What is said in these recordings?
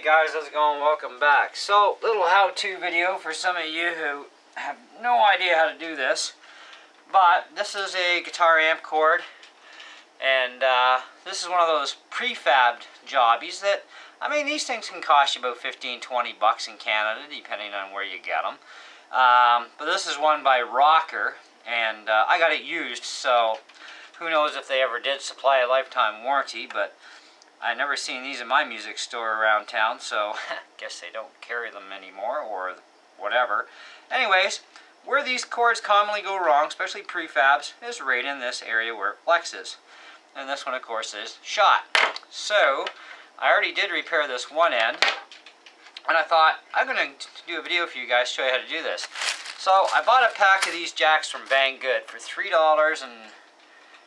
guys, how's it going? Welcome back. So, little how-to video for some of you who have no idea how to do this. But this is a guitar amp cord, and this is one of those prefabbed jobbies that, I mean, these things can cost you about 15-20 bucks in Canada, depending on where you get them. But this is one by Rocker, and I got it used, so who knows if they ever did supply a lifetime warranty, but I've never seen these in my music store around town, so guess they don't carry them anymore, or whatever. Anyways, where these cords commonly go wrong, especially prefabs, is right in this area where it flexes. And this one, of course, is shot. So, I already did repair this one end, and I thought, I'm going to do a video for you guys to show you how to do this. So, I bought a pack of these jacks from Banggood for $3 and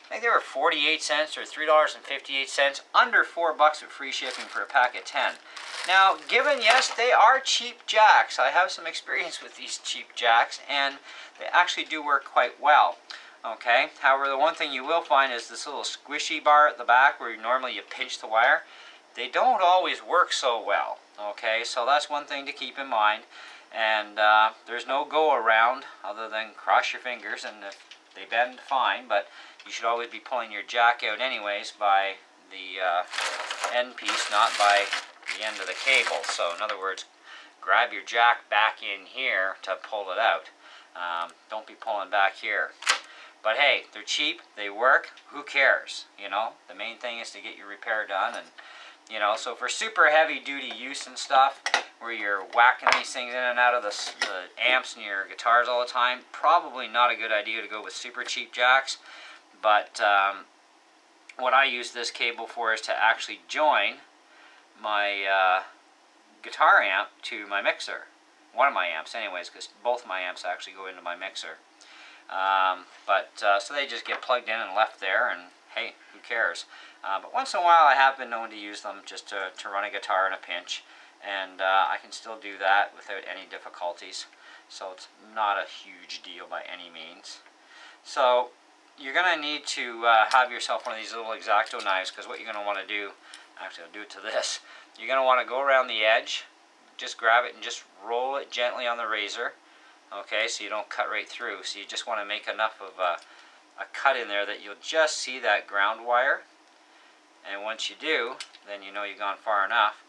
I think they were 48 cents or $3.58, under $4 with free shipping for a pack of 10. Now, given, yes, they are cheap jacks. I have some experience with these cheap jacks, and they actually do work quite well. Okay, however, the one thing you will find is this little squishy bar at the back where normally you pinch the wire. They don't always work so well. Okay, so that's one thing to keep in mind. And there's no go around other than cross your fingers, and if they bend, fine, but you should always be pulling your jack out anyways by the end piece, not by the end of the cable. So in other words, grab your jack back in here to pull it out. Don't be pulling back here. But hey, they're cheap, they work, who cares? You know, the main thing is to get your repair done. And you know, so for super heavy duty use and stuff, where you're whacking these things in and out of the amps and your guitars all the time, probably not a good idea to go with super cheap jacks. But what I use this cable for is to actually join my guitar amp to my mixer. One of my amps anyways, because both my amps actually go into my mixer. So they just get plugged in and left there, and hey, who cares? But once in a while I have been known to use them just to run a guitar in a pinch, and I can still do that without any difficulties. So it's not a huge deal by any means. So you're going to need to have yourself one of these little X-Acto knives, because what you're going to want to do, actually I'll do it to this, you're going to want to go around the edge, just grab it and just roll it gently on the razor, okay, so you don't cut right through. So you just want to make enough of a cut in there that you'll just see that ground wire, and once you do, then you know you've gone far enough,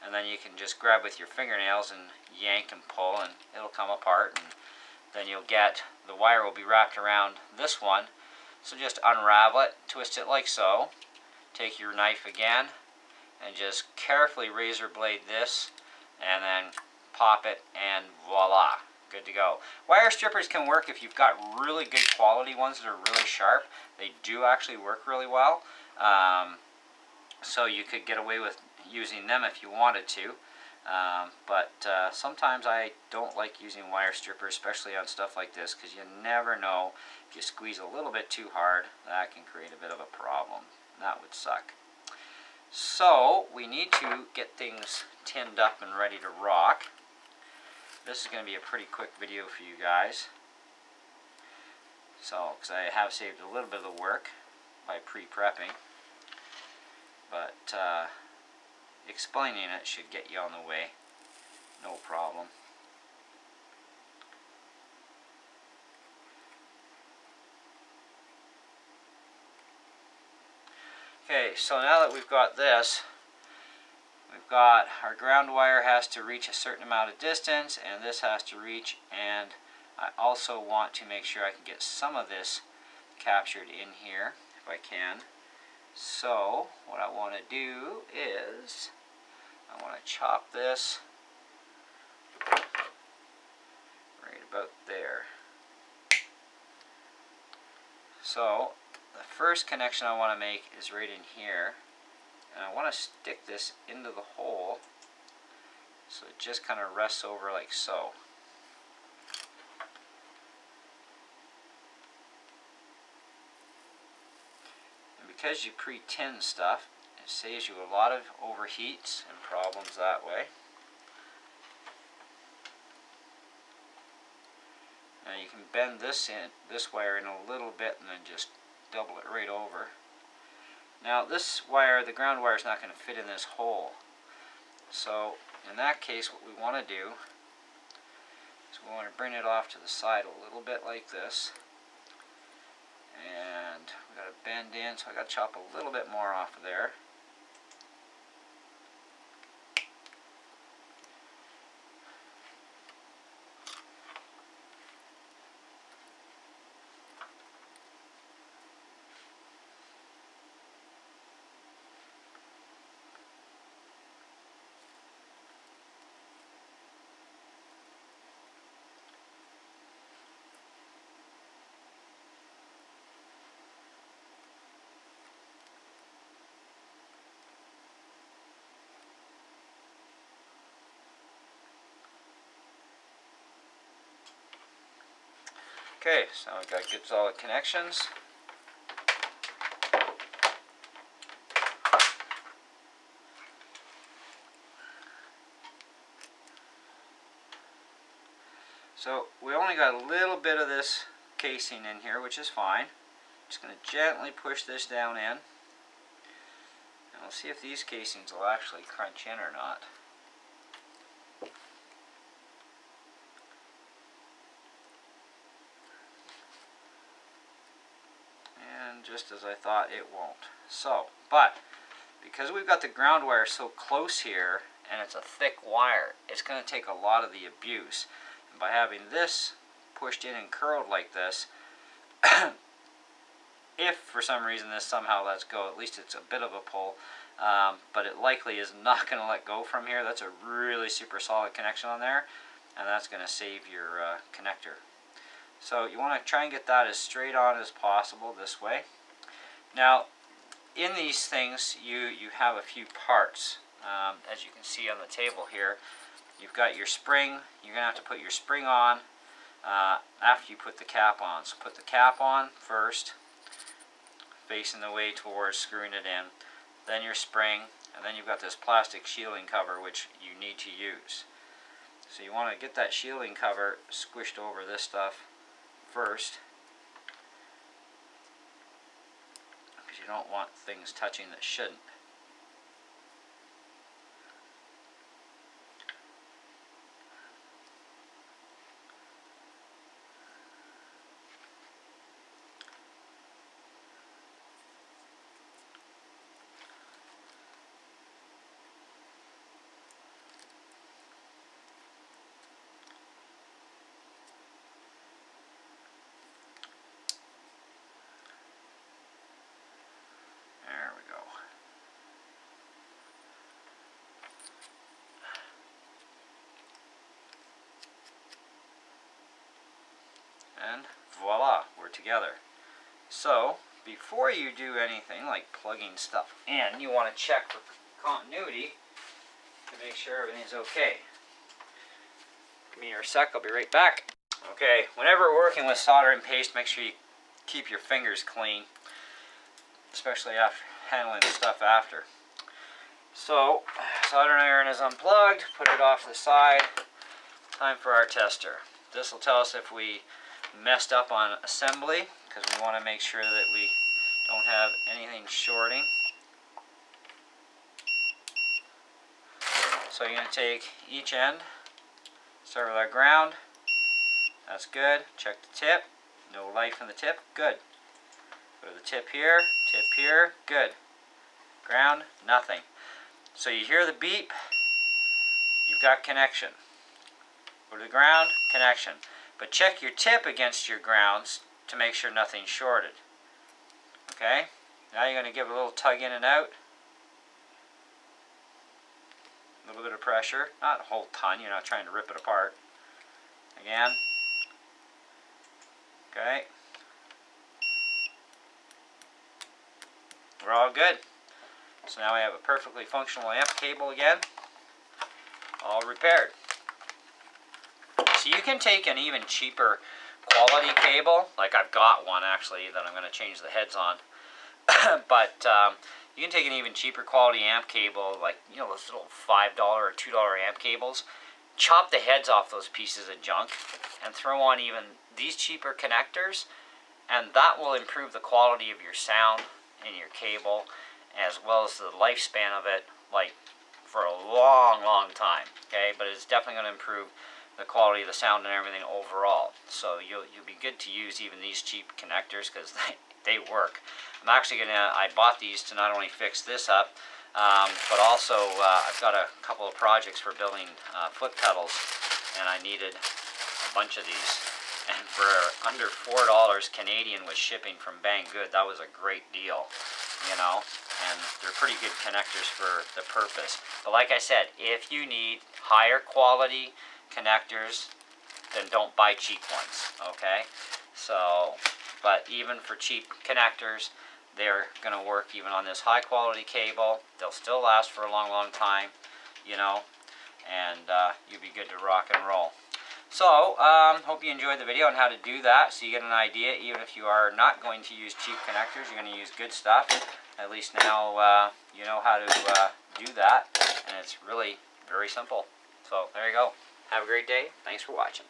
and then you can just grab with your fingernails and yank and pull, and it'll come apart, and then you'll get, the wire will be wrapped around this one. So just unravel it, twist it like so, take your knife again, and just carefully razor blade this, and then pop it, and voila, good to go. Wire strippers can work if you've got really good quality ones that are really sharp. They do actually work really well. So you could get away with using them if you wanted to. But sometimes I don't like using wire strippers, especially on stuff like this, because you never know, if you squeeze a little bit too hard, that can create a bit of a problem. That would suck. So we need to get things tinned up and ready to rock. This is going to be a pretty quick video for you guys. So, because I have saved a little bit of the work by pre-prepping, but explaining it should get you on the way, no problem. Okay, so now that we've got this, we've got our ground wire has to reach a certain amount of distance, and this has to reach, and I also want to make sure I can get some of this captured in here if I can. So what I want to do is I want to chop this right about there. So the first connection I want to make is right in here, and I want to stick this into the hole so it just kind of rests over like so. And because you pre-tin stuff, it saves you a lot of overheats and problems that way. Now you can bend this wire in a little bit, and then just double it right over. Now this wire, the ground wire, is not going to fit in this hole. So in that case, what we want to do is we want to bring it off to the side a little bit like this. And we got to bend in, so I got to chop a little bit more off of there. Okay, so we got good solid connections. So we only got a little bit of this casing in here, which is fine. Just going to gently push this down in. And we'll see if these casings will actually crunch in or not. And just as I thought, it won't. So, but because we've got the ground wire so close here, and it's a thick wire, it's going to take a lot of the abuse. And by having this pushed in and curled like this, if for some reason this somehow lets go, at least it's a bit of a pull, but it likely is not going to let go from here. That's a really super solid connection on there, and that's going to save your connector. So you want to try and get that as straight on as possible this way. Now, in these things, you have a few parts. As you can see on the table here, you've got your spring. You're going to have to put your spring on after you put the cap on. So put the cap on first, facing the way towards screwing it in. Then your spring, and then you've got this plastic shielding cover which you need to use. So you want to get that shielding cover squished over this stuff first, because you don't want things touching that shouldn't. There we go. And voila, we're together. So, before you do anything like plugging stuff in, you want to check for continuity to make sure everything's okay. Give me a sec, I'll be right back. Okay, whenever working with soldering paste, make sure you keep your fingers clean, especially after handling the stuff after. So, soldering iron is unplugged, put it off to the side. Time for our tester. This will tell us if we messed up on assembly, because we want to make sure that we don't have anything shorting. So you're going to take each end, start with our ground. That's good. Check the tip. No life in the tip. Good. Go to the tip here, good. Ground, nothing. So you hear the beep, you've got connection. Go to the ground, connection. But check your tip against your grounds to make sure nothing's shorted. Okay? Now you're going to give a little tug in and out. A little bit of pressure. Not a whole ton, you're not trying to rip it apart. Again. Okay. We're all good. So now we have a perfectly functional amp cable again. All repaired. So you can take an even cheaper quality cable, like I've got one actually that I'm going to change the heads on, but you can take an even cheaper quality amp cable, like, you know, those little $5 or $2 amp cables, chop the heads off those pieces of junk and throw on even these cheaper connectors, and that will improve the quality of your sound in your cable as well as the lifespan of it, like for a long time, okay? But it's definitely going to improve the quality of the sound and everything overall. So you'll be good to use even these cheap connectors because they work. I'm actually I bought these to not only fix this up, but also I've got a couple of projects for building foot pedals, and I needed a bunch of these. And for under $4 Canadian with shipping from Banggood, that was a great deal, you know. And they're pretty good connectors for the purpose. But like I said, if you need higher quality connectors, then don't buy cheap ones, okay? So, but even for cheap connectors, they're going to work even on this high quality cable. They'll still last for a long time, you know, and you'll be good to rock and roll. So, hope you enjoyed the video on how to do that, so you get an idea. Even if you are not going to use cheap connectors, you're going to use good stuff. At least now you know how to do that, and it's really very simple. So, there you go. Have a great day. Thanks for watching.